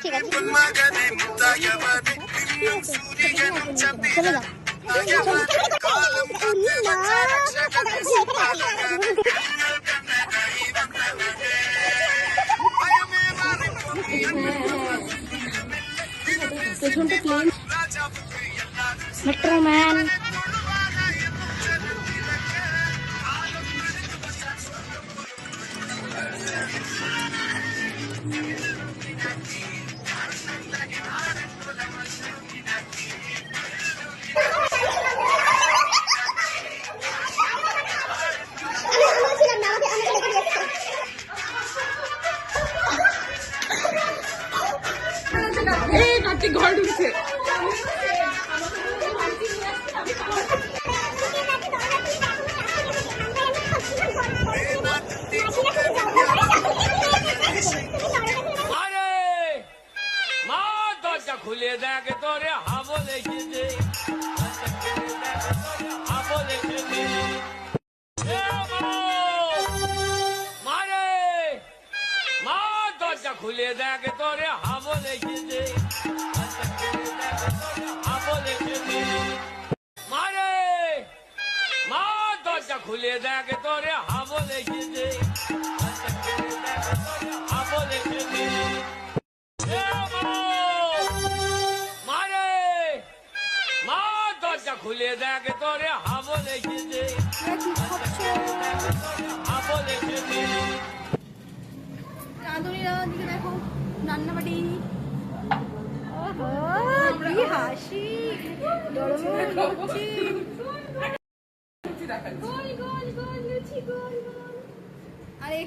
ঠিক আছে চলে যাও পেছনটা ক্লিন মেট্রো ম্যান ঘর ঢুকছে খুলে দেখ তোরে হাবল এসেছে হাবল এসেছে মারে মা দরজা খুলে দেখ তোরে হাবল এসেছে হাবল এসেছে মারে মা দরজা খুলে দেখ তোরে হাবল এসেছে হাবল এসেছে খুলে দেখ তোরে হাবল এসেছে হাবল এসেছে রাঁধুনিরা দিকে দেখো রান্নাবাড়ি কি হাসি আরে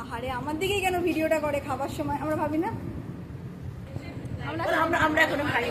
আহারে আমার দিকেই কেন ভিডিওটা করে খাবার সময় আমরা ভাবি না আমরা এখনো খাই